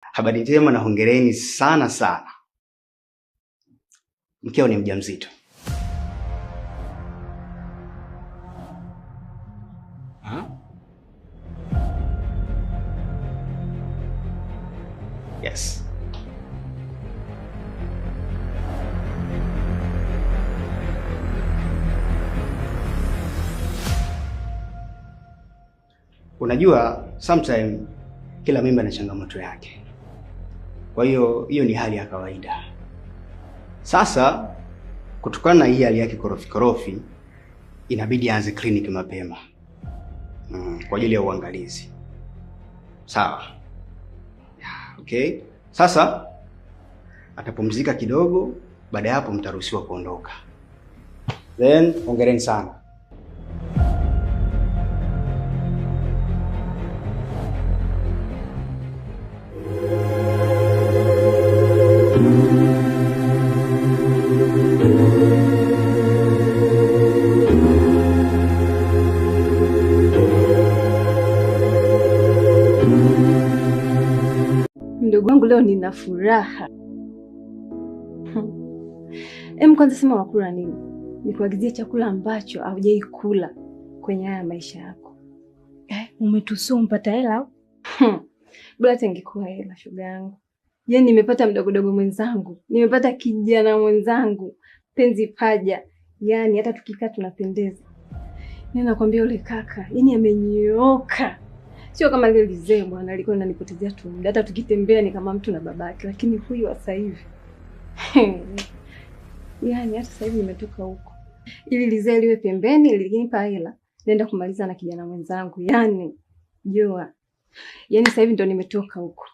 Habari njema na hongereni sana sana. Mkeo ni mjamzito. Yes. Unajua, sometime kila mimba na changamoto yake. Kwa hiyo ni hali ya kawaida. Sasa kutokana na hii hali yake korofi, inabidi aanze kliniki mapema. Kwa ajili ya uangalizi. Sawa. Okay. Sasa atapumzika kidogo, baada ya hapo mtaruhusiwa kuondoka. Then hongereni sana. Mdogo wangu leo nina furaha. Kwanza sema unakula nini? Nikuagizie chakula ambacho haujai kula kwenye haya maisha yako. Umetusua umpata hela? Bora tengekuwa hela shoga yangu. Yaani nimepata mdogo mwenzangu. Nimepata kijana mwenzangu. Penzi paja. Yaani hata tukikaa tunapendeza. Mimi nakwambia yule kaka, yaani amenyooka. Sio kama lile lizee bwana alikuwa ananipotezea tu muda. Hata tukitembea ni kama mtu na babake, lakini huyu wa sasa hivi. Yaani hata sasa hivi nimetoka huko. Ili lizee liwe pembeni, lilinipa hela. Naenda kumaliza na kijana mwenzangu. Yaani jua. Yaani sasa hivi ndo nimetoka huko.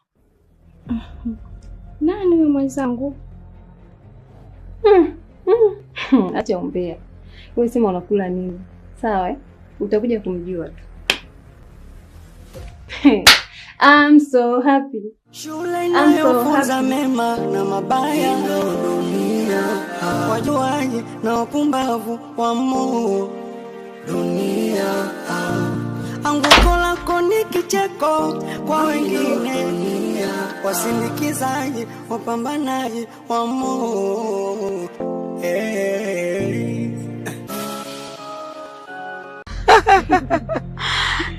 Nani wewe mwenzangu? Acha umbea. Wewe sema unakula nini? Sawa utakuja kumjua tu. I'm so happy. Shule inayofunza mema na mabaya ndio dunia. Wajuaji na wapumbavu wamo dunia. Anguko lako ni kicheko kwa wengine. Wasindikizaji, wapambanaji wamo.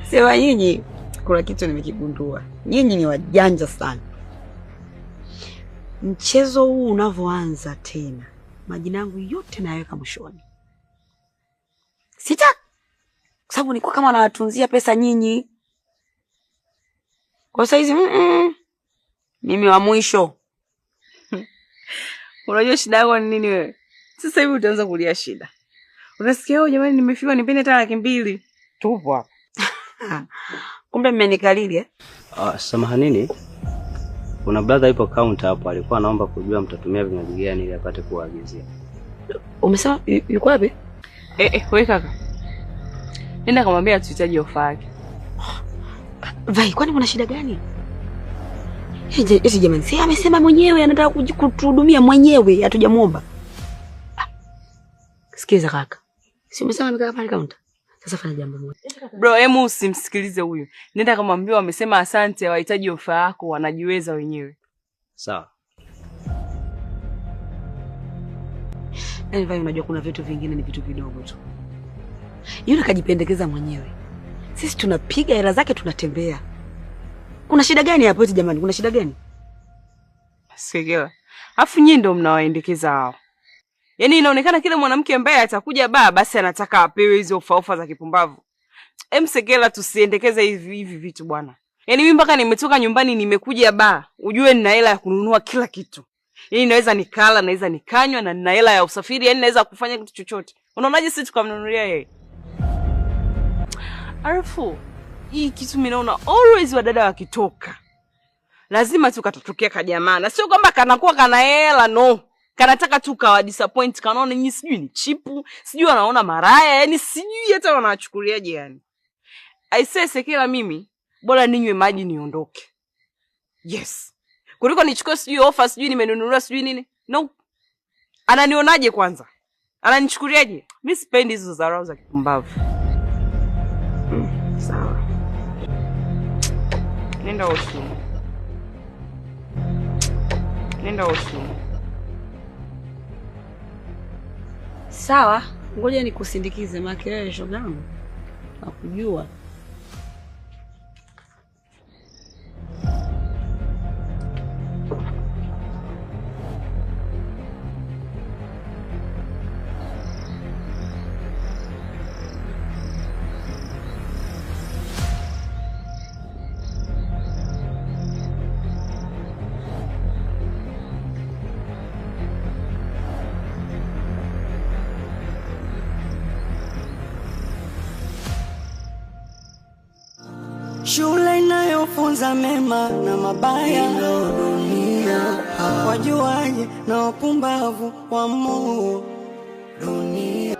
Sewa nyinyi, kuna kitu nimekigundua. Nyinyi ni wajanja sana. Mchezo huu unavyoanza tena, majina yangu yote naweka mwishoni. Sitaki. Kwa sababu nilikuwa kama nawatunzia pesa nyinyi. Kwa saizi mimi wa mwisho. Unajua shida yako ni nini wewe? Sasa hivi utaanza kulia shida. Unasikia jamani nimefiwa nipende hata 200,000. Tupo hapa. Kumbe mmenikalili Samahanini. Kuna brother ipo counter hapo alikuwa anaomba kujua mtatumia vinywaji gani ili apate kuagizia. Umesema yuko wapi? Wewe kaka. Nenda kumwambia tuhitaji ofa yake. Vai, kwani kuna shida gani? Eti jamani, si amesema mwenyewe anataka kutuhudumia mwenyewe, hatujamuomba. Sikiza kaka. Si umesema amekaa pale counter? Sasa fanya jambo moja. Bro, hemu usimsikilize huyu. Nenda kumwambia wamesema asante, wahitaji ofa yako, wanajiweza wenyewe. Sawa. Vai, unajua kuna vitu vingine ni vitu vidogo tu. Yule kajipendekeza mwenyewe. Sisi tunapiga hela zake tunatembea. Kuna shida gani hapo eti jamani? Kuna shida gani? Sigewa. Afu nyinyi ndio mnawaendekeza hao. Yaani inaonekana kila mwanamke ambaye atakuja basi anataka apewe hizo ofa za kipumbavu. Msegela tusiendekeze hivi vitu bwana. Yaani mimi mpaka nimetoka nyumbani nimekuja ujue nina hela ya kununua kila kitu. Yaani naweza nikala, naweza nikanywa na nina hela ya usafiri, yaani naweza kufanya kitu chochote. Unaonaje sisi tukamnunulia yeye? Arafu, hii kitu mimi naona always wadada wakitoka. Lazima tu katatokea kajamaa. Na sio kwamba kanakuwa kana hela no. Kanataka tu kawa disappoint kanaona nyinyi sijui ni chipu, sijui anaona maraya, yani sijui hata wanachukuliaje yani. Sekela mimi, bora ninywe maji niondoke. Yes. Kuliko nichukue sijui ofa, sijui nimenunuliwa sijui nini. No. Ananionaje kwanza? Ananichukuliaje? Mimi sipendi hizo dharau za kipumbavu. Sawa. Nenda osho. Nenda washroom. Sawa, ngoja nikusindikize makelele shogangu. Nakujua. Shule inayofunza mema na mabaya, dunia wajuaji na wapumbavu wamo dunia.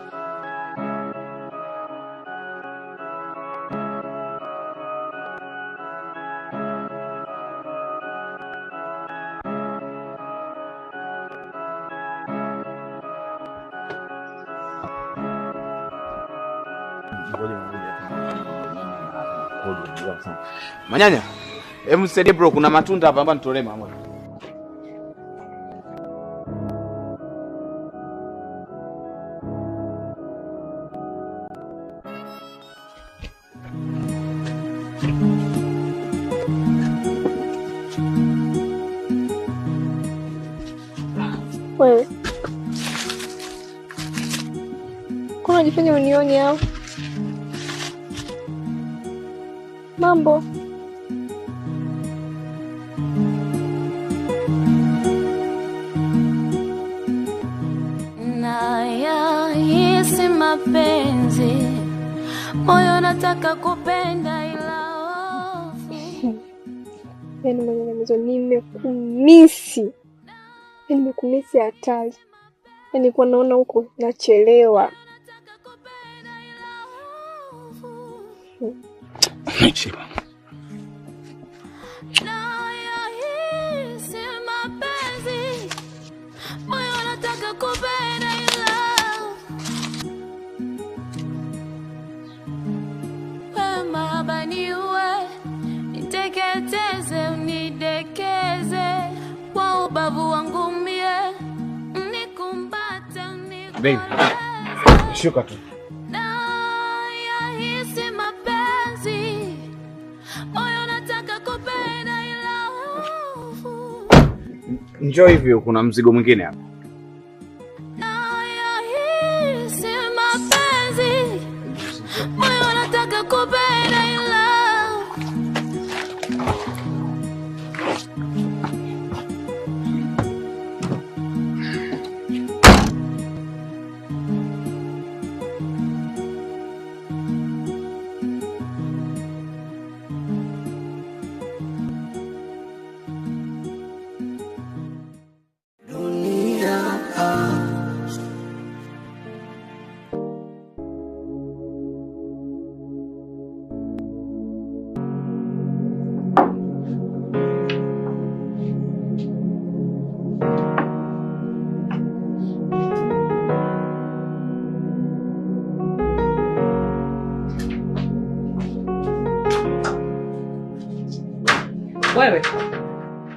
Manyanya, hebu nisaidie bro, kuna matunda hapa nitolee mama. Wewe kuna jifanya unione au mambo? Naya hisi mapenzi, moyo nataka kupenda ila hofu. Yaani mwenye mzo nimekumisi. Yaani nimekumisi hatari. Yaani kwa naona huko nachelewa. Chiba. Naya hisi mapenzi, moyo nataka kupenda ila wema baniwe, niteketeze unidekeze kwa ubavu wangu mie, nikumbate Baby, shuka tu. Njoo hivyo, kuna mzigo mwingine hapa. Moyo nataka kupenda ila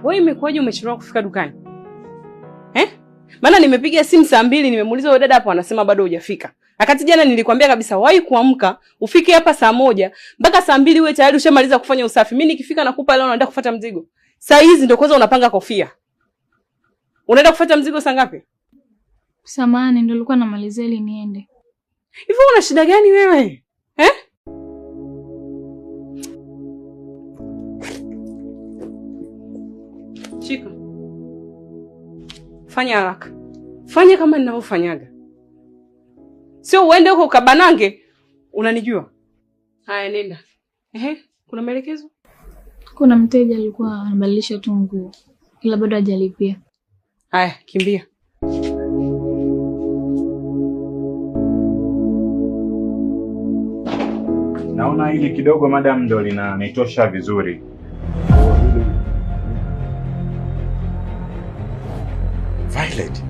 Wewe imekuwaje umechelewa kufika dukani? Maana nimepiga simu saa 2 nimemuuliza yule dada hapo anasema bado hujafika. Wakati jana nilikwambia kabisa wahi kuamka, ufike hapa saa 1 mpaka saa 2 uwe tayari ushamaliza kufanya usafi. Mimi nikifika nakupa leo naenda kufuata mzigo. Saa hizi ndio kwanza unapanga kofia. Unaenda kufuata mzigo saa ngapi? Samahani, ndio nilikuwa namalizia ili niende. Hivi una shida gani wewe? Chika. Fanya haraka. Fanya kama ninavyofanyaga. Sio uende huko ukabanange. Unanijua? Haya nenda. Kuna maelekezo? Kuna mteja alikuwa anabadilisha tu nguo. Ila bado hajalipia. Haya, kimbia. Naona hili kidogo madam ndo linanitosha vizuri. Violet.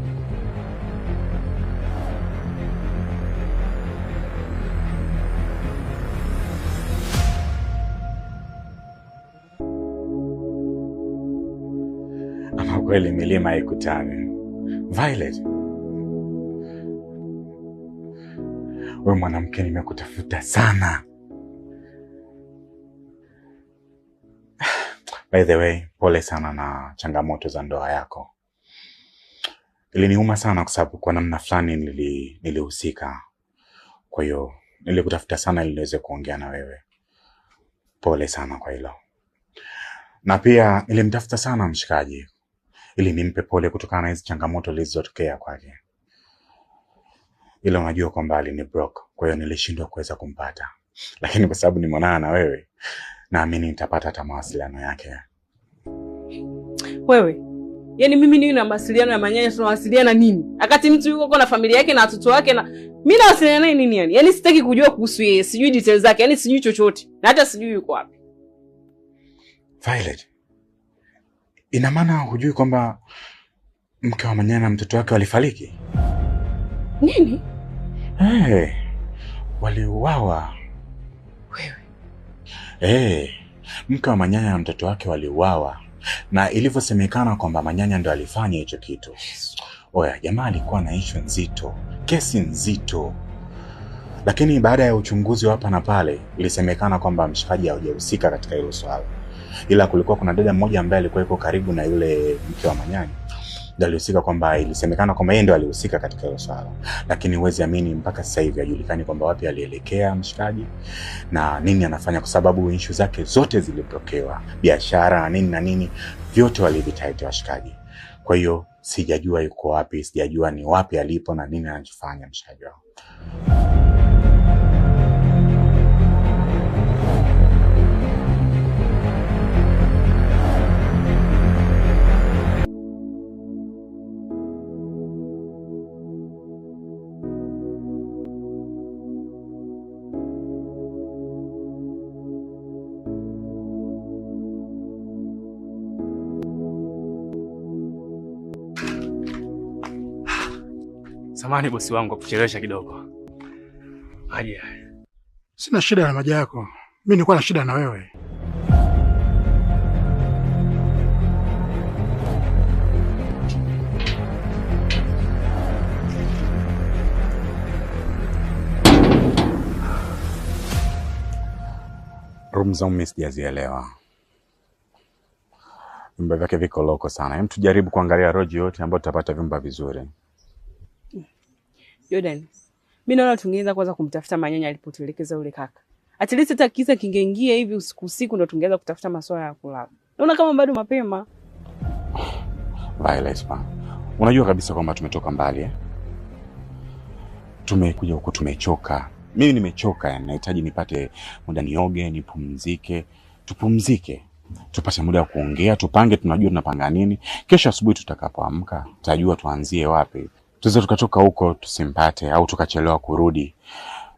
Ama kweli milima haikutani. Violet, wewe mwanamke nimekutafuta sana. By the way, pole sana na changamoto za ndoa yako. Iliniuma sana kwa sababu kwa namna fulani nilihusika. Kwa hiyo nilikutafuta sana ili niweze kuongea na wewe. Pole sana kwa hilo. Na pia nilimtafuta sana mshikaji ili nimpe pole kutokana na hizo changamoto zilizotokea kwake. Ila unajua kwamba alini broke, kwa hiyo nilishindwa kuweza kumpata. Lakini kwa sababu nimeonana na wewe, naamini nitapata hata mawasiliano yake. Wewe, yani mimi niwe na mawasiliano ya Manyanya, tunawasiliana nini? Akati mtu yuko na familia yake na watoto wake na mimi nawasiliana naye nini yani? Yani sitaki kujua kuhusu yeye, sijui details zake, yani sijui chochote. Na hata sijui yuko wapi. Violet, ina maana hujui kwamba mke wa Manyanya na mtoto wake walifariki? Nini? Waliuawa. Wewe? Mke wa Manyanya na mtoto wake waliuawa. Na ilivyosemekana kwamba Manyanya ndo alifanya hicho kitu. Oya, jamaa alikuwa na issue nzito, kesi nzito. Lakini baada ya uchunguzi wa hapa na pale, ilisemekana kwamba mshikaji hajahusika katika hilo swala. Ila kulikuwa kuna dada mmoja ambaye alikuwa yuko karibu na yule mke wa Manyanya. Ndio alihusika, kwamba ilisemekana kwamba yeye ndio alihusika katika hilo swala. Lakini huwezi amini mpaka sasa hivi hajulikani kwamba wapi alielekea mshikaji na nini anafanya, kwa sababu issue zake zote ziliblokewa. Biashara na nini vyote walivitaita washikaji. Kwa hiyo sijajua yuko wapi, sijajua ni wapi alipo na nini anachofanya mshikaji wao. Samahani bosi wangu kuchelewesha kidogo. Aje. Sina shida na maji yako. Mimi nilikuwa na shida na wewe. Room za mimi sijazielewa. Vyumba vyake viko loko sana. Hem, tujaribu kuangalia roji yote ambayo tutapata vyumba vizuri. Jordan, mimi naona tungeweza kwanza kumtafuta Manyanya alipotuelekeza yule kaka. At least hata kiza kingeingia hivi usiku ndo tungeweza kutafuta masuala ya kulala. Naona kama bado mapema. Violet, unajua kabisa kwamba tumetoka mbali Tumekuja huko tumechoka. Mimi nimechoka, yani nahitaji nipate muda nioge, nipumzike, tupumzike. Tupate muda wa kuongea, tupange tunajua tunapanga nini. Kesho asubuhi tutakapoamka, tutajua tuanzie wapi. Tuweze tukatoka huko tusimpate au tukachelewa kurudi.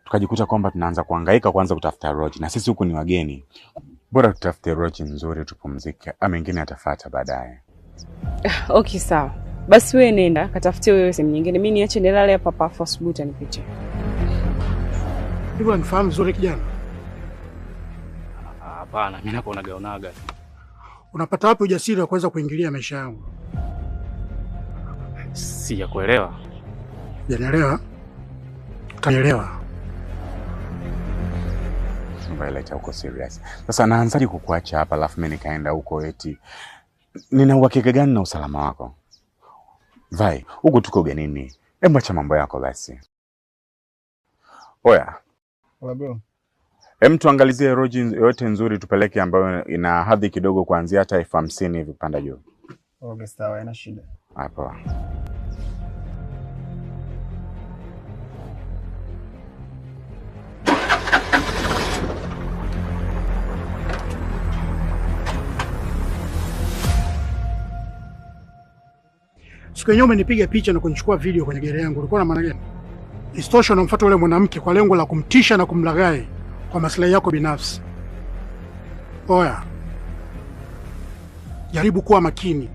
Tukajikuta kwamba tunaanza kuhangaika kwanza kutafuta lodge, na sisi huku ni wageni. Bora tutafute lodge nzuri tupumzike, ama mengine atafuata baadaye. Okay, sawa. Basi wewe nenda katafutie wewe sehemu nyingine. Mimi niache nilale hapa for asubuhi nipitie. Hivyo nifahamu vizuri kijana? Hapana, mimi nako unagaonaga. Unapata wapi ujasiri wa kuweza kuingilia maisha yangu? Sijakuelewa. Janielewa? Utanielewa. Mbele uko serious. Sasa naanzaje kukuacha hapa alafu mimi nikaenda huko eti? Nina uhakika gani na usalama wako? Vai, huko tuko ugenini. Hebu acha mambo yako basi. Oya. Oya bro. Tuangalizie lodge yote nzuri tupeleke ambayo ina hadhi kidogo kuanzia hata 50,000 hivi panda juu. Okay, sawa, haina shida. Hapo. Siku yenyewe umenipiga picha na kunichukua video kwenye gari yangu. Ulikuwa na maana gani? Istosha unamfuata yule mwanamke kwa lengo la kumtisha na kumlaghai kwa maslahi yako binafsi. Oya. Jaribu kuwa makini.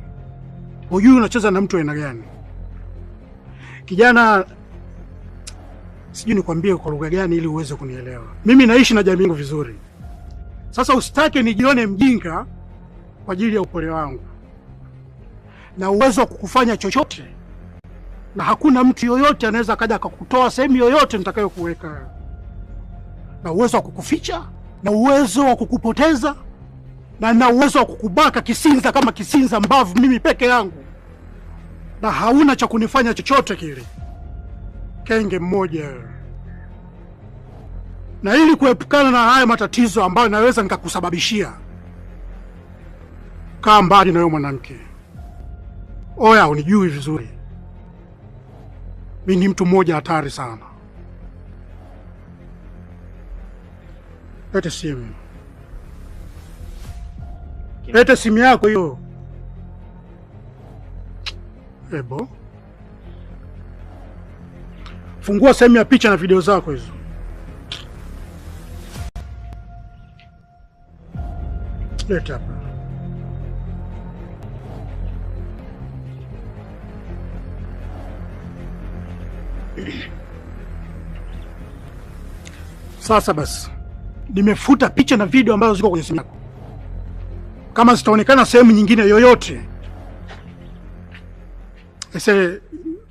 Hujui unacheza na mtu aina gani. Kijana, sijui nikwambie kwa lugha gani ili uweze kunielewa. Mimi naishi na jamii yangu vizuri. Sasa usitake nijione mjinga kwa ajili ya upole wangu. na uwezo wa kukufanya chochote, na hakuna mtu yoyote anaweza kaja akakutoa sehemu yoyote nitakayokuweka, na uwezo wa kukuficha, na uwezo wa kukupoteza, na uwezo wa kukubaka kisinza kama kisinza mbavu mimi peke yangu, na hauna cha kunifanya chochote kile. Kenge mmoja. Na ili kuepukana na haya matatizo ambayo naweza nikakusababishia, kaa mbali na wewe mwanamke. Oya, unijui vizuri. Mimi ni mtu mmoja hatari sana. Lete simu. Lete simu yako hiyo. Ebo. Fungua sehemu ya picha na video zako hizo. Leta hapa. Sasa basi, nimefuta picha na video ambazo ziko kwenye simu yako. Kama zitaonekana sehemu nyingine yoyote,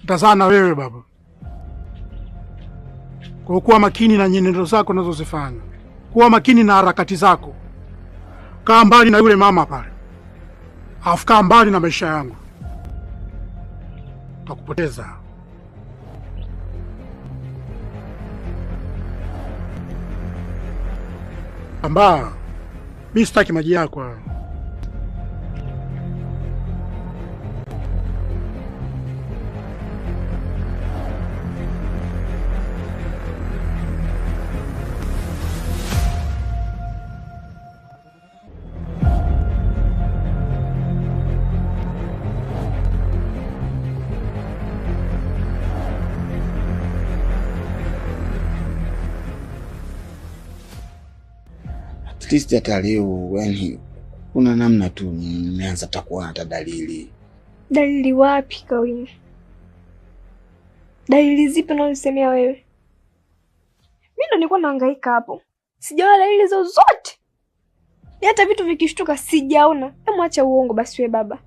tazana wewe baba. Kwa kuwa makini na nyenendo zako unazozifanya. Kuwa makini na harakati zako. Kaa mbali na yule mama pale. Kaa mbali na maisha yangu. Takupoteza. Amba, mimi sitaki maji yako. At least hata leo yani kuna namna tu nimeanza takuwa hata dalili. Dalili wapi Kawini? Dalili zipi unazosemea wewe? Mimi ndo nilikuwa nahangaika hapo. Sijaona dalili zozote. Ni hata vitu vikishtuka sijaona. Hebu acha uongo basi wewe baba.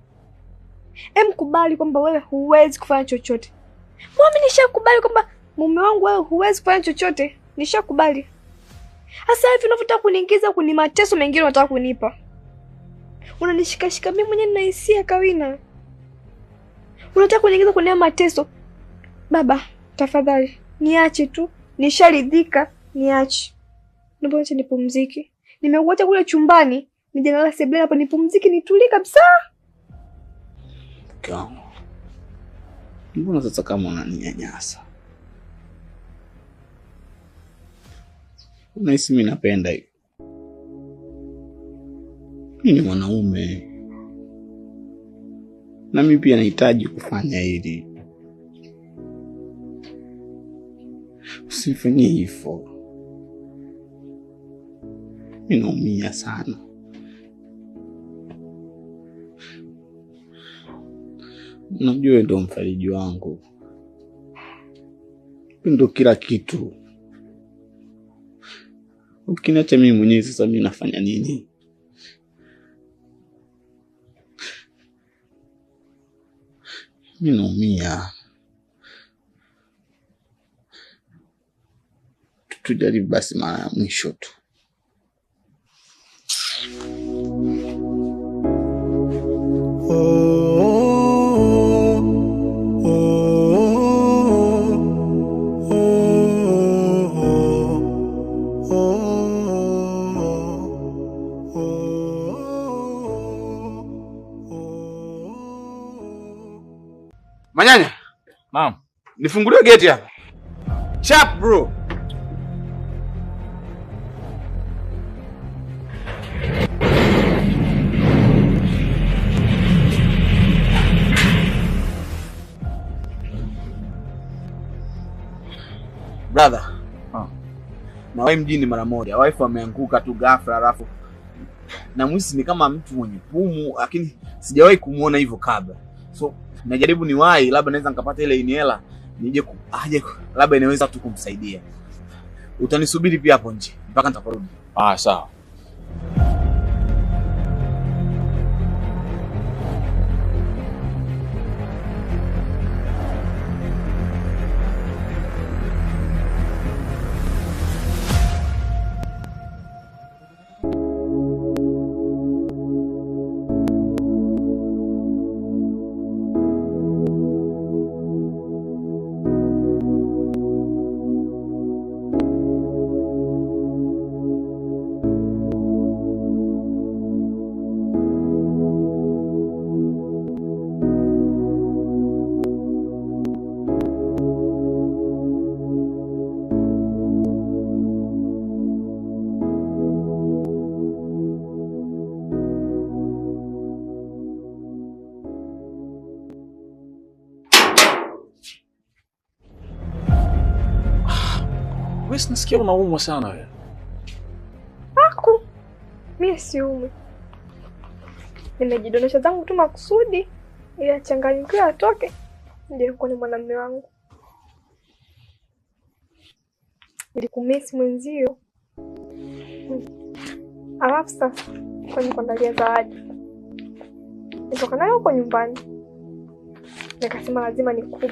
Hebu kubali kwamba wewe huwezi kufanya chochote. Mimi nishakubali kwamba mume wangu wewe huwezi kufanya chochote. Nishakubali. Sasa hivi unataka kuniingiza kwenye mateso mengine unataka kunipa. Unanishikashika mimi mwenyewe na hisia Kawina. Unataka kuniingiza kwenye mateso. Baba, tafadhali, niache tu. Nisharidhika, niache. Naomba acha nipumzike. Nimekuacha kule chumbani, nije nalala sebuleni hapo nipumzike nitulie kabisa. Kama. Mbona sasa kama unaninyanyasa? Unahisi mimi napenda hiyo? Mimi ni mwanaume. Na mimi pia nahitaji kufanya hili. Usifanye hivyo. Mimi naumia sana. Unajua ndio mfariji wangu. Ndio kila kitu. Ukiniacha mimi mwenyewe sasa mimi nafanya nini? Mimi naumia. Tujaribu basi mara ya mwisho tu. Manyanya. Mom. Nifungulie geti hapa. Chap bro. Brother. Na wewe mjini mara moja. Wife ameanguka tu ghafla alafu na mwisi ni kama mtu mwenye pumu lakini sijawahi kumuona hivyo kabla. So najaribu niwahi labda naweza nikapata ile inhela nije aje labda inaweza tu kumsaidia. Utanisubiri pia hapo nje mpaka nitaporudi. Sawa. Mbona sinasikia unaumwa sana wewe? Aku. Mimi siumwi. Nimejidondosha zangu tu makusudi ili achanganyikiwe atoke. Ndio kwa mwanamume wangu. Nilikumisi mwenzio. Alafu sasa kwa nikuandalia zawadi. Nitoka nayo huko nyumbani. Nikasema lazima nikupe